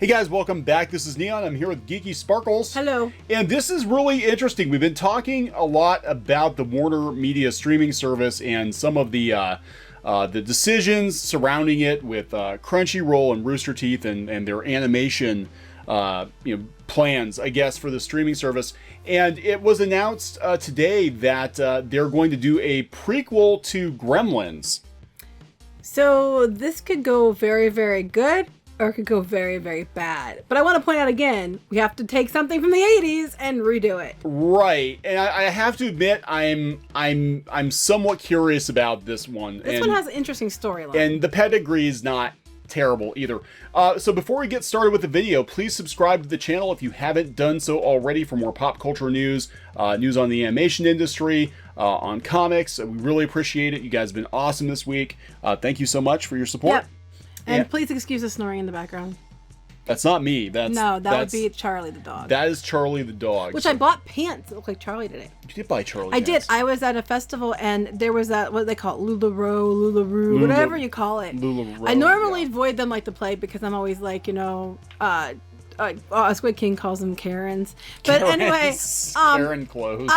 Hey guys, welcome back. This is Neon. I'm here with Geeky Sparkles. Hello. And this is really interesting. We've been talking a lot about the WarnerMedia streaming service and some of the decisions surrounding it with Crunchyroll and Rooster Teeth and their animation plans, I guess, for the streaming service. And it was announced today that they're going to do a prequel to Gremlins. So this could go very, very good, or it could go very, very bad. But I want to point out again, we have to take something from the 80s and redo it. Right, and I have to admit, I'm somewhat curious about this one. This one has an interesting storyline, and the pedigree is not terrible either. So before we get started with the video, please subscribe to the channel if you haven't done so already for more pop culture news, news on the animation industry, on comics. We really appreciate it. You guys have been awesome this week. Thank you so much for your support. Yep. And please excuse the snoring in the background. That's not me. That would be Charlie the dog. That is Charlie the dog. Which I bought pants that look like Charlie today. You did buy Charlie pants. I did. I was at a festival and there was that, what they call it, Lularoe, whatever you call it. Lularoe, I normally avoid them like the plague because I'm always like, Squid King calls them Karens. But anyway, Karen clothes.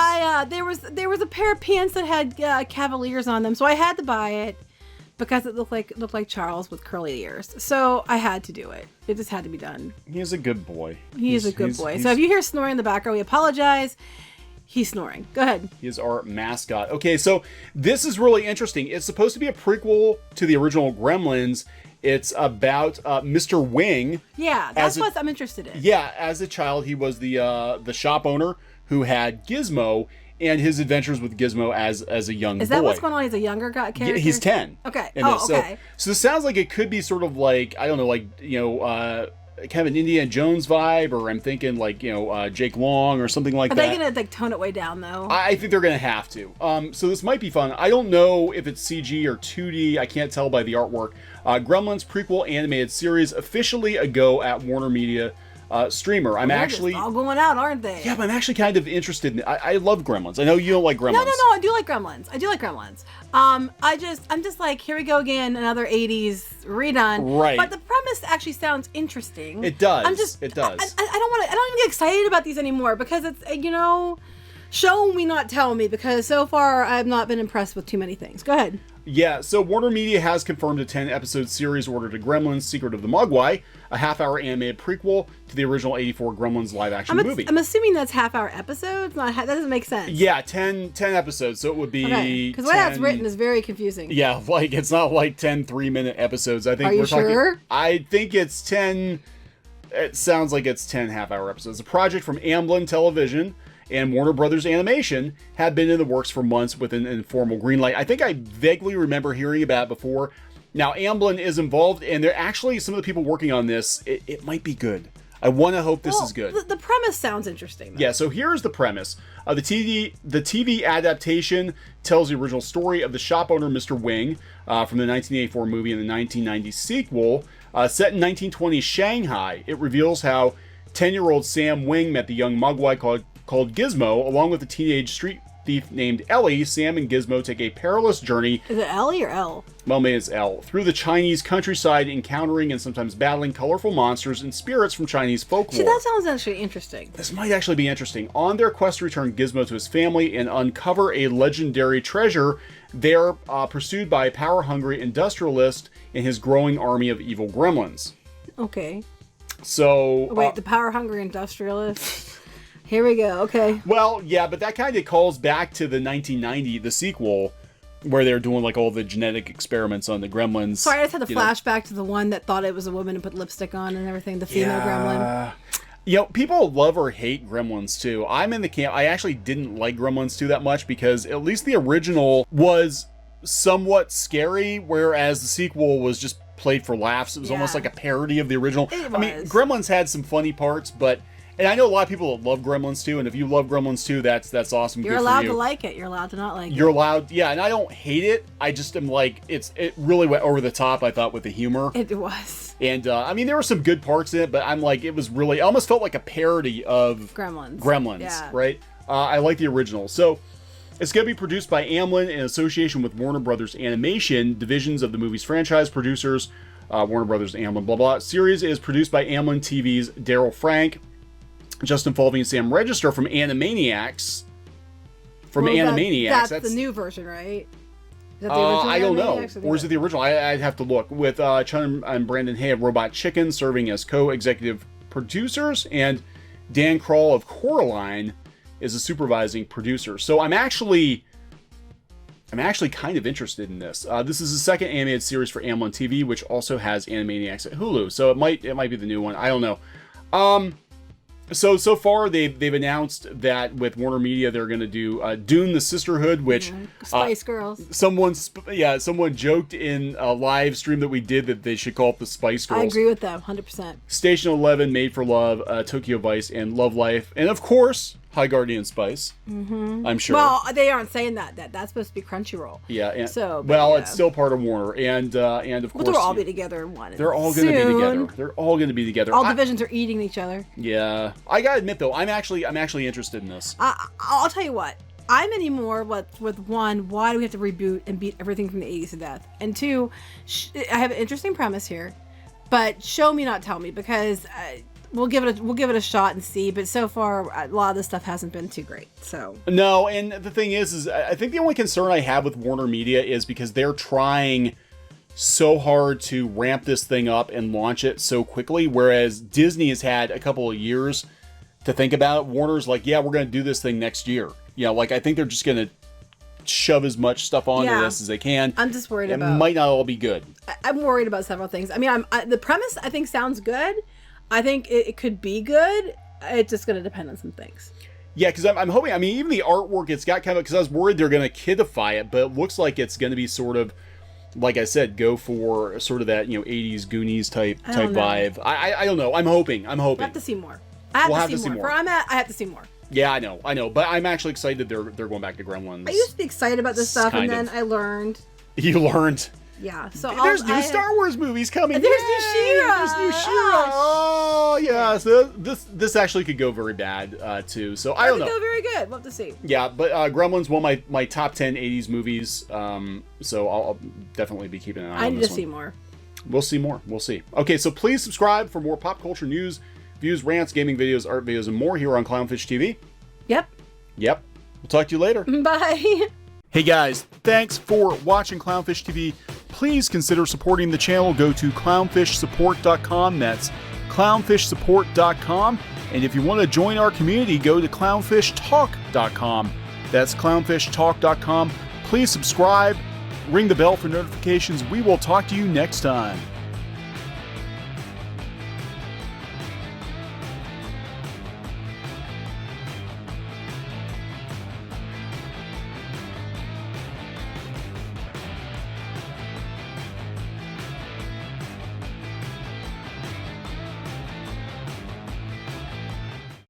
There was a pair of pants that had Cavaliers on them, so I had to buy it. Because it looked like Charles with curly ears. So I had to do it. It just had to be done. He is a good boy. He is a good boy. So if you hear snoring in the background, we apologize. He's snoring. Go ahead. He is our mascot. Okay, so this is really interesting. It's supposed to be a prequel to the original Gremlins. It's about Mr. Wing. Yeah, that's what I'm interested in. Yeah, as a child, he was the shop owner who had Gizmo, and his adventures with Gizmo as a young boy. Is that what's going on? He's a younger guy character? Yeah, he's 10. Okay. Okay. So this sounds like it could be sort of like, I don't know, like, kind of an Indiana Jones vibe, or I'm thinking like, Jake Long or something like that. Are they going to like tone it way down though? I think they're going to have to. So this might be fun. I don't know if it's CG or 2D. I can't tell by the artwork. Gremlins prequel animated series officially a go at WarnerMedia streamer. I'm actually all going out, aren't they? Yeah, but I'm actually kind of interested in it. I love Gremlins. I know you don't like Gremlins. No, I do like Gremlins. I'm just like, here we go again, another 80s redone. Right. But the premise actually sounds interesting. It does. I don't even get excited about these anymore because it's, show me, not tell me, because so far I've not been impressed with too many things. Go ahead. Yeah, so WarnerMedia has confirmed a 10-episode series ordered to Gremlins, Secret of the Mogwai, a half-hour animated prequel to the original 84 Gremlins live-action movie. I'm assuming that's half-hour episodes? That doesn't make sense. Yeah, 10 episodes, so it would be because the way that's written is very confusing. Yeah, like, it's not like 10 3-minute episodes. I think Are you sure? I think it's 10... It sounds like it's 10 half-hour episodes. A project from Amblin Television and Warner Brothers Animation had been in the works for months with an informal green light. I think I vaguely remember hearing about it before. Now, Amblin is involved, and they're actually, some of the people working on this, it might be good. I want to hope this is good. The premise sounds interesting, though. Yeah, so here's the premise. The TV adaptation tells the original story of the shop owner, Mr. Wing, from the 1984 movie and the 1990 sequel. Set in 1920 Shanghai, it reveals how 10-year-old Sam Wing met the young Mogwai called Gizmo, along with a teenage street thief named Elle. Sam and Gizmo take a perilous journey. Is it Ellie or Elle? Well, maybe it's Elle. Through the Chinese countryside, encountering and sometimes battling colorful monsters and spirits from Chinese folklore. See, that sounds actually interesting. This might actually be interesting. On their quest to return Gizmo to his family and uncover a legendary treasure, they're pursued by a power-hungry industrialist and his growing army of evil gremlins. Okay. So... Wait, the power-hungry industrialist... Here we go, okay. Well, yeah, but that kind of calls back to the 1990, the sequel, where they're doing like all the genetic experiments on the gremlins. Sorry, I just had a flashback to the one that thought it was a woman and put lipstick on and everything, the female gremlin. People love or hate Gremlins 2. I'm in the camp. I actually didn't like Gremlins 2 that much because at least the original was somewhat scary, whereas the sequel was just played for laughs. It was almost like a parody of the original. It was. I mean, Gremlins had some funny parts, but... And I know a lot of people that love Gremlins 2, and if you love Gremlins 2, that's awesome. You're allowed to like it. You're allowed to not like it. You're allowed, yeah, and I don't hate it. I just am like, it really went over the top, I thought, with the humor. It was. And, I mean, there were some good parts in it, but I'm like, it was really, it almost felt like a parody of Gremlins. Yeah. Right? I like the original. So, it's going to be produced by Amblin in association with Warner Brothers Animation, divisions of the movie's franchise producers, Warner Brothers Amblin, blah, blah. Series is produced by Amblin TV's Daryl Frank, Justin Fulvey, and Sam Register from Animaniacs. That's the new version, right? Is that the original I don't know. Animaniacs Or is it the original? I'd have to look. With Chun and Brandon Hay of Robot Chicken serving as co-executive producers, and Dan Kroll of Coraline is a supervising producer. So I'm actually kind of interested in this. This is the second animated series for Amblin TV, which also has Animaniacs at Hulu. So it might be the new one. I don't know. So far they've announced that with WarnerMedia they're going to do Dune: The Sisterhood, which Spice Girls. Someone joked in a live stream that we did that they should call it the Spice Girls. I agree with them 100%. Station 11, Made for Love, Tokyo Vice, and Love Life, and of course High Guardian Spice. Mm-hmm. I'm sure. Well, they aren't saying that. That's supposed to be Crunchyroll. Yeah. And, so, it's still part of Warner, and of course they'll all be together in one. They're all going to be together. They're all going to be together. All divisions are eating each other. Yeah, I gotta admit though, I'm actually interested in this. I'll tell you what. I'm anymore with one. Why do we have to reboot and beat everything from the 80s to death? And two, I have an interesting premise here, but show me, not tell me, because. We'll give it a shot and see, but so far a lot of this stuff hasn't been too great. So no, and the thing is I think the only concern I have with WarnerMedia is because they're trying so hard to ramp this thing up and launch it so quickly, whereas Disney has had a couple of years to think about it. Warner's like, yeah, we're going to do this thing next year. Like I think they're just going to shove as much stuff onto this as they can. I'm just worried it might not all be good. I'm worried about several things. I mean, the premise I think sounds good. I think it could be good. It's just going to depend on some things. Yeah, because I'm hoping, I mean, even the artwork, it's got kind of, because I was worried they're going to kidify it, but it looks like it's going to be sort of, like I said, go for sort of that, 80s Goonies type vibe. I don't know. I'm hoping. We'll have to see more. I have to see more. Where I'm at, I have to see more. Yeah, I know. But I'm actually excited they're going back to Gremlins. I used to be excited about this stuff, and then I learned. You learned? Yeah, so there's new Star Wars movies coming. And there's new She-Ra. There's new She-Ra. Oh yeah. So this actually could go very bad too. So I don't know. It could go very good. We'll have to see. Yeah, but Gremlins, one of my top 10 '80s movies. So I'll definitely be keeping an eye on this one. I need to see more. We'll see more. We'll see. Okay, so please subscribe for more pop culture news, views, rants, gaming videos, art videos, and more here on Clownfish TV. Yep. We'll talk to you later. Bye. Hey guys, thanks for watching Clownfish TV. Please consider supporting the channel. Go to clownfishsupport.com. That's clownfishsupport.com. And if you want to join our community, go to clownfishtalk.com. That's clownfishtalk.com. Please subscribe, ring the bell for notifications. We will talk to you next time.